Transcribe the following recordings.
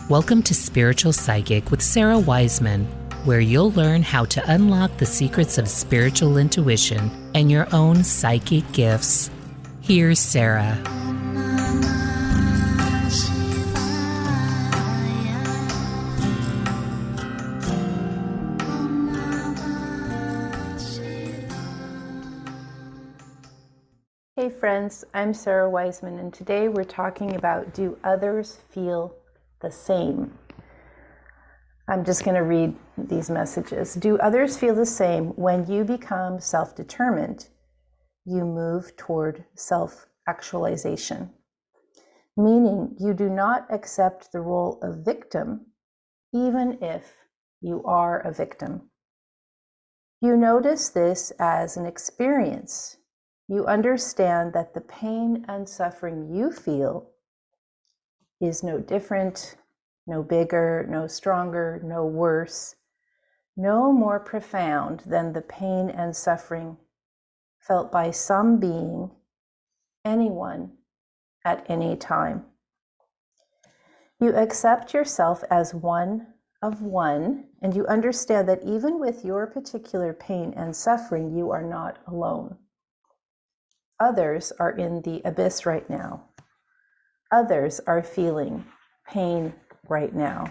Welcome to Spiritual Psychic with Sarah Wiseman, where you'll learn how to unlock the secrets of spiritual intuition and your own psychic gifts. Here's Sarah. Hey friends, I'm Sarah Wiseman, and today we're talking about, do others feel the same? I'm just going to read these messages. Do others feel the same? When you become self-determined, you move toward self-actualization, meaning you do not accept the role of victim, even if you are a victim. You notice this as an experience. You understand that the pain and suffering you feel is no different, no bigger, no stronger, no worse, no more profound than the pain and suffering felt by some being, anyone, at any time. You accept yourself as one of one, and you understand that even with your particular pain and suffering, you are not alone. Others are in the abyss right now. Others are feeling pain right now.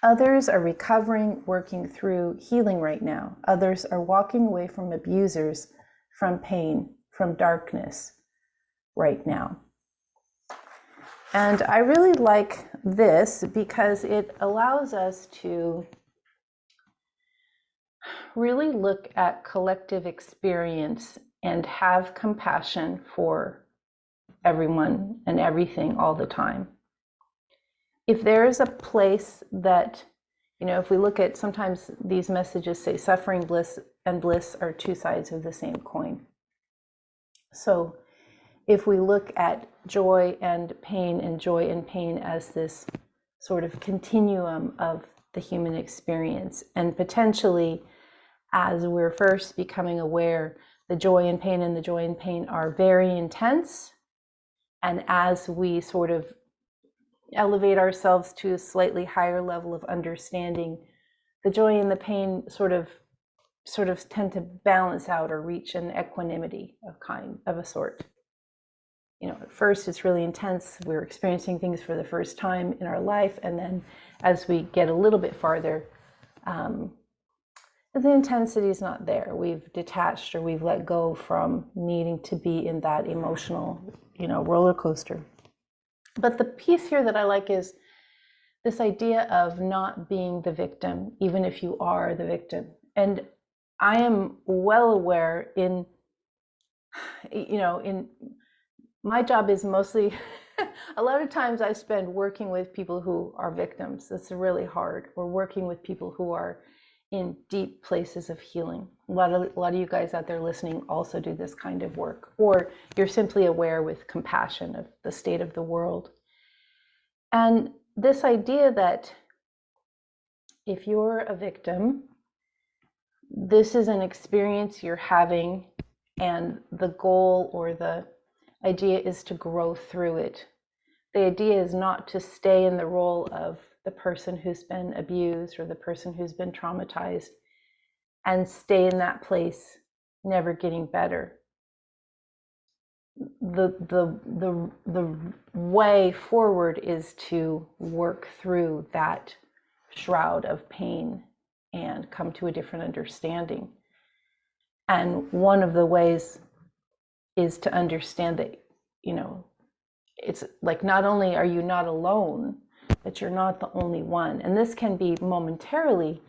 Others are recovering, working through, healing right now. Others are walking away from abusers, from pain, from darkness right now. And I really like this because it allows us to really look at collective experience and have compassion for everyone and everything all the time. If there is a place that, if we look at, sometimes these messages say suffering, bliss, and bliss are two sides of the same coin. So if we look at joy and pain as this sort of continuum of the human experience, and potentially as we're first becoming aware, the joy and pain are very intense. And as we sort of elevate ourselves to a slightly higher level of understanding, the joy and the pain sort of tend to balance out or reach an equanimity of a sort. At first it's really intense. We're experiencing things for the first time in our life. And then as we get a little bit farther, the intensity is not there. We've detached or we've let go from needing to be in that emotional, roller coaster. But the piece here that I like is this idea of not being the victim, even if you are the victim. And I am well aware in my job is mostly, a lot of times I spend working with people who are victims. It's really hard. We're working with people who are in deep places of healing. A lot of you guys out there listening also do this kind of work, or you're simply aware with compassion of the state of the world. And this idea that if you're a victim, this is an experience you're having, and the goal or the idea is to grow through it. The idea is not to stay in the role of the person who's been abused or the person who's been traumatized and stay in that place, never getting better. The way forward is to work through that shroud of pain and come to a different understanding. And one of the ways is to understand that, it's like, not only are you not alone, but you're not the only one. And this can be momentarily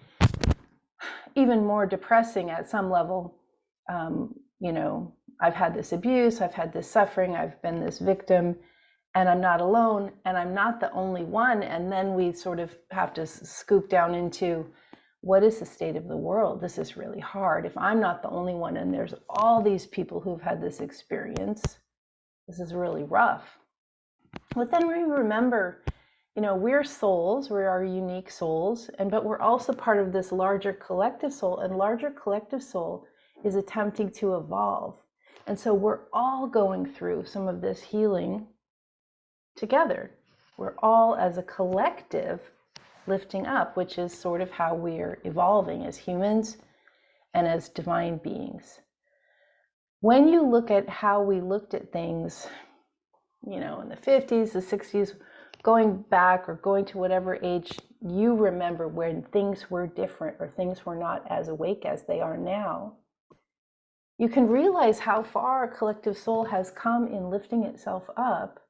even more depressing at some level. I've had this abuse, I've had this suffering, I've been this victim, and I'm not alone, and I'm not the only one. And then we sort of have to scoop down into, what is the state of the world? This is really hard. If I'm not the only one, and there's all these people who've had this experience, this is really rough. But then we remember, we're souls, we're our unique souls, but we're also part of this larger collective soul, and larger collective soul is attempting to evolve. And so we're all going through some of this healing together. We're all, as a collective, lifting up, which is sort of how we're evolving as humans and as divine beings. When you look at how we looked at things, in the 50s, the 60s, going back or going to whatever age you remember when things were different or things were not as awake as they are now, you can realize how far a collective soul has come in lifting itself up.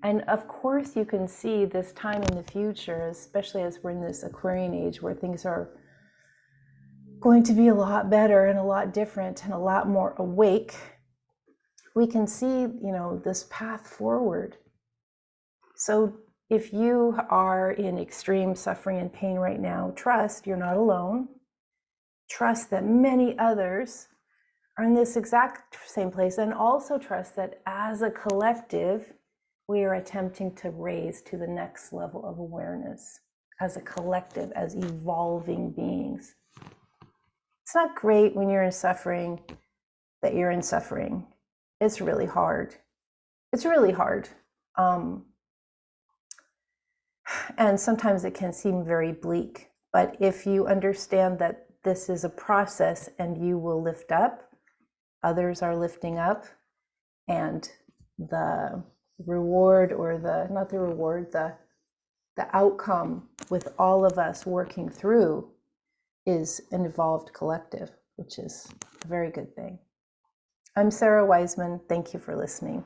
And of course, you can see this time in the future, especially as we're in this Aquarian age where things are going to be a lot better and a lot different and a lot more awake. We can see, this path forward. So if you are in extreme suffering and pain right now, trust you're not alone. Trust that many others are in this exact same place, and also trust that as a collective, we are attempting to raise to the next level of awareness as a collective, as evolving beings. It's not great when you're in suffering that you're in suffering. It's really hard. It's really hard. And sometimes it can seem very bleak. But if you understand that this is a process and you will lift up, others are lifting up, and the reward, or the outcome with all of us working through is an evolved collective, which is a very good thing. I'm Sarah Wiseman. Thank you for listening.